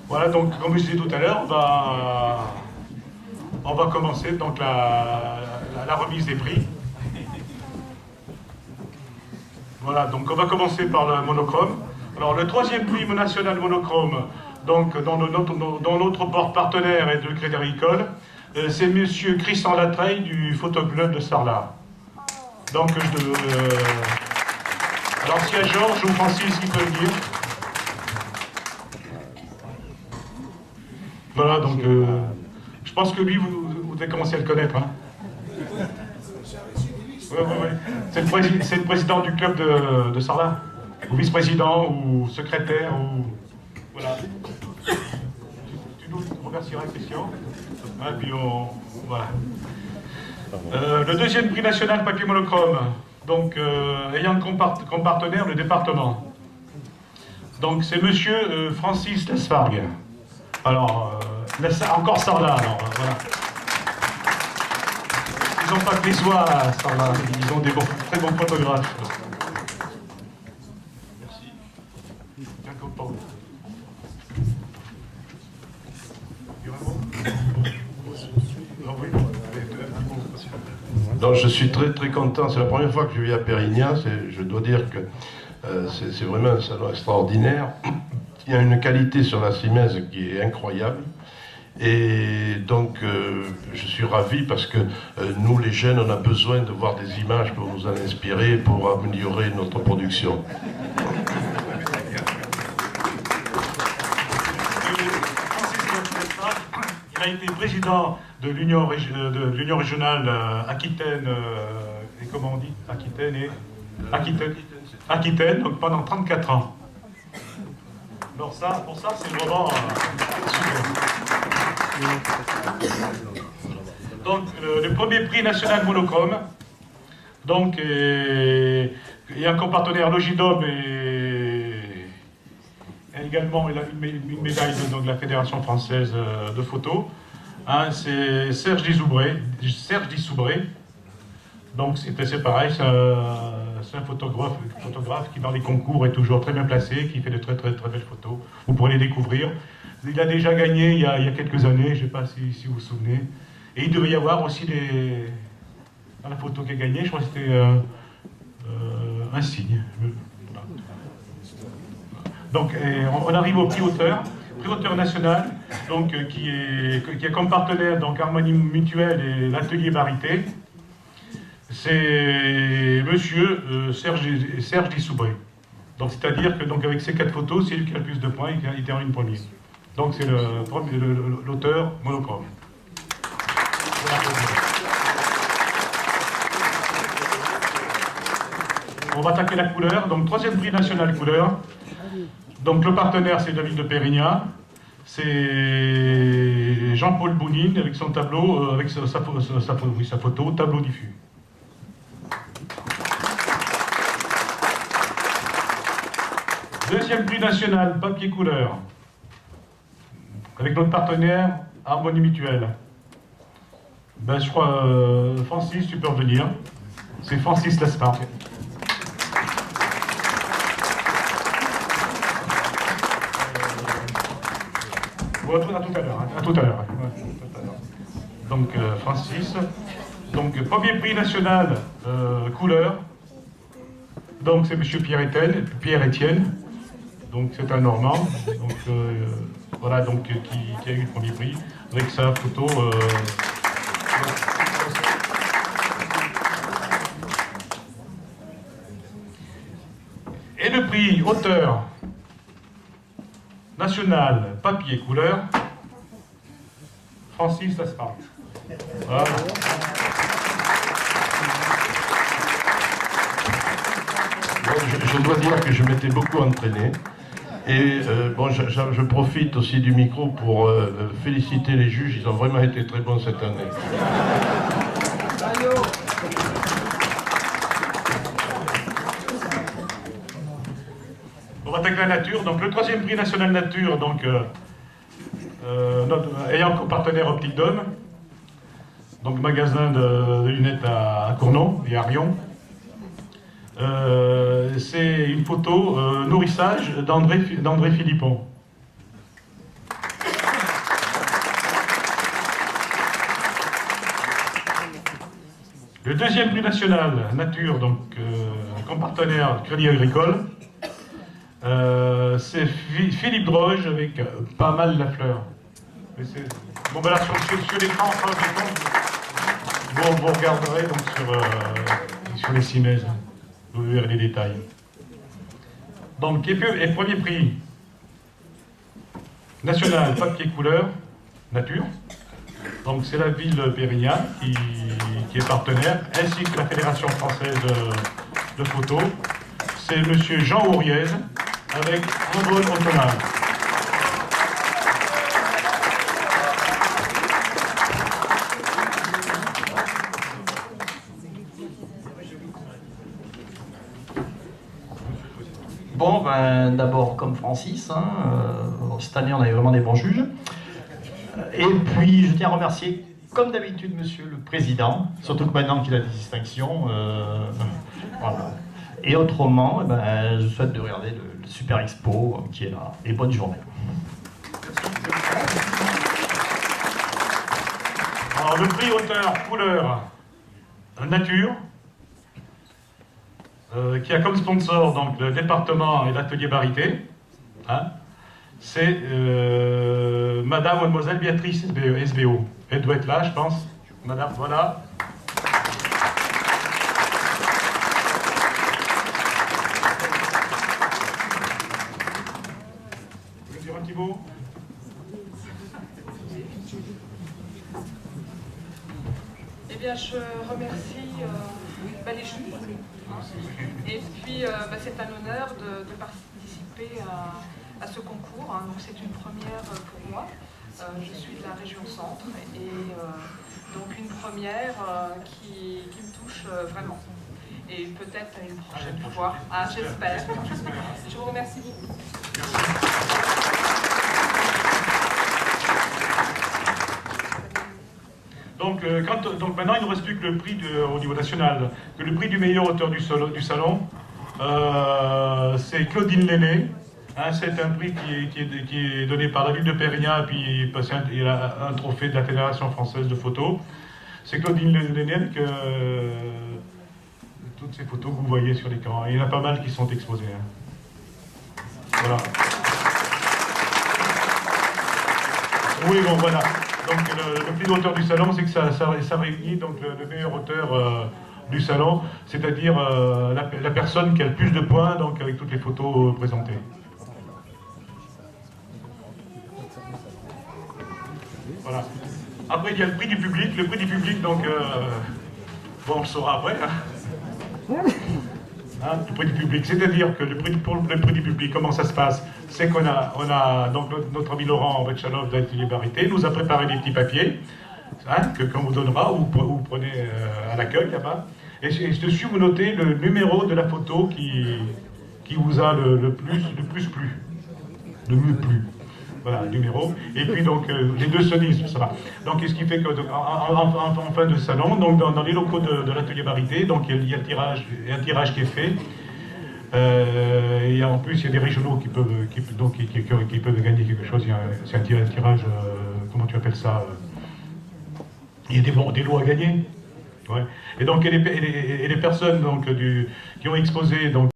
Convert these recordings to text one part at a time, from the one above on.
Voilà, donc comme je disais tout à l'heure, on va commencer donc la remise des prix. Voilà, donc on va commencer par le monochrome. Alors le troisième prix national monochrome, donc dans notre partenaire et de Crédit Agricole, c'est Monsieur Christian Latreille du Photoclub de Sarlat. Donc alors s'il y a Georges ou Francis qui peut le dire. Voilà, donc je pense que lui, vous devez commencer à le connaître. Hein. Ouais. C'est le président du club de Sarlat, ou vice-président, ou secrétaire, ou... Voilà. Tu nous remercieras, Christian. Et puis voilà. Le deuxième prix national papier monochrome, donc ayant comme partenaire le département. Donc c'est monsieur Francis Lesfargue. Alors, encore Sarlat, alors, voilà. Ils n'ont pas que les oies, Sarlat, ils ont des très bons photographes. Merci. Donc je suis très très content, c'est la première fois que je viens à Pérignan, je dois dire que c'est vraiment un salon extraordinaire. Il y a une qualité sur la Siemens qui est incroyable. Et donc, je suis ravi parce que nous, les jeunes, on a besoin de voir des images pour nous en inspirer, pour améliorer notre production. Il a été président de l'Union régionale Aquitaine, et comment on dit Aquitaine, donc pendant 34 ans. Alors ça, pour ça, c'est vraiment super. Donc, le premier prix national monochrome, donc, il y a un partenaire Logidom et également il a une médaille de la Fédération française de photo. Hein, c'est Serge Dissoubré. Donc, c'est pareil, c'est un photographe qui, dans les concours, est toujours très bien placé, qui fait de très belles photos. Vous pourrez les découvrir. Il a déjà gagné il y a quelques années, je ne sais pas si vous vous souvenez. Et il devait y avoir aussi dans la photo qu'il a gagnée, je crois que c'était un signe. Donc on arrive au prix auteur national, donc, qui a comme partenaire donc, Harmonie Mutuelle et l'Atelier Varité. C'est monsieur Serge Dissoubré. Donc c'est-à-dire que donc, avec ces 4 photos, c'est lui qui a le plus de points, il termine premier. Donc c'est l'auteur monochrome. On va attaquer la couleur. Donc troisième prix national couleur. Donc le partenaire c'est David de Pérignan. C'est Jean-Paul Bounine avec son tableau, avec sa photo, tableau diffus. Deuxième prix national papier couleur. Avec notre partenaire Harmonie Mutuelle. Ben, je crois, Francis, tu peux revenir. C'est Francis Lesfargue. Bon, à tout à l'heure. Hein, à tout à l'heure. Donc, Francis. Donc, premier prix national couleur. Donc, c'est M. Pierre-Étienne. Donc, c'est un Normand. Donc, voilà, donc, qui a eu le premier prix avec sa photo. Et le prix auteur national papier couleur, Francis Lesfargue. Voilà. Je dois dire que je m'étais beaucoup entraîné. Et bon, je profite aussi du micro pour féliciter les juges, ils ont vraiment été très bons cette année. On va attaquer la nature. Donc le troisième prix national nature, donc ayant comme partenaire Optique Dôme, donc magasin de lunettes à Cournon et à Rion. C'est une photo nourrissage d'André Philippon. Le deuxième prix national nature, donc comme partenaire Crédit Agricole, c'est Philippe Droge avec Pas mal la fleur. Bon, ben là, sur l'écran, vous regarderez donc sur les cimaises, vous verrez les détails. Donc, et premier prix national papier couleur nature. Donc c'est la ville de Pérignan qui est partenaire, ainsi que la Fédération française de photo. C'est monsieur Jean Ouriez avec un vol autonome. Bon, ben, d'abord comme Francis, hein, cette année on avait vraiment des bons juges. Et puis je tiens à remercier, comme d'habitude, Monsieur le Président, surtout que maintenant qu'il a des distinctions. Voilà. Et autrement, eh ben, je souhaite de regarder le Super Expo qui est là. Et bonne journée. Alors le prix auteur couleur nature, qui a comme sponsor donc, le département et l'atelier Barité, hein, c'est Madame Mademoiselle Béatrice SBO. Elle doit être là, je pense. Madame, voilà. Vous voulez dire un petit mot? Eh bien, je remercie les juges. Et puis, c'est un honneur de participer à ce concours. Hein. Donc, c'est une première pour moi. Je suis de la région centre et donc une première qui me touche vraiment. Et peut-être à une prochaine fois. Ah, j'espère. Je vous remercie beaucoup. Donc maintenant, il ne reste plus que le prix au niveau national, que le prix du meilleur auteur du salon. C'est Claudine Lenné. Hein, c'est un prix qui est donné par la ville de Pérignan, et puis il a un trophée de la Fédération française de photo. C'est Claudine Lenné avec toutes ces photos que vous voyez sur l'écran. Il y en a pas mal qui sont exposées. Hein. Voilà. Oui, bon, voilà. Donc le prix d'auteur du salon, c'est que ça réunit donc, le meilleur auteur du salon, c'est-à-dire la personne qui a le plus de points, donc avec toutes les photos présentées. Voilà. Après, il y a le prix du public. Le prix du public, donc, bon, on le saura après. Hein. Hein, le prix du public, c'est-à-dire que pour le prix du public, comment ça se passe? C'est qu'on a donc notre ami Laurent Retchanov de l'atelier Barité nous a préparé des petits papiers hein, qu'on vous donnera ou vous prenez à l'accueil là-bas. Et dessus, vous notez le numéro de la photo qui vous a le plus plu. Le mieux plu. Voilà, le numéro. Et puis donc, les deux sonistes, ça va. Donc, ce qui fait qu'en fin de salon, donc dans les locaux de l'atelier Barité, donc il y a un tirage qui est fait. Et en plus, il y a des régionaux qui peuvent gagner quelque chose. C'est un tirage, comment tu appelles ça? Il y a des lots à gagner. Ouais. Et donc, les personnes donc, qui ont exposé, donc,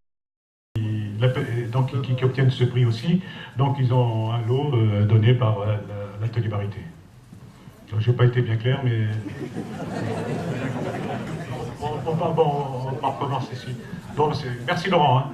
qui obtiennent ce prix aussi, donc ils ont un lot donné par l'atelier Barité. Je n'ai pas été bien clair, mais... on va recommencer ici. Bon, merci Laurent. Hein.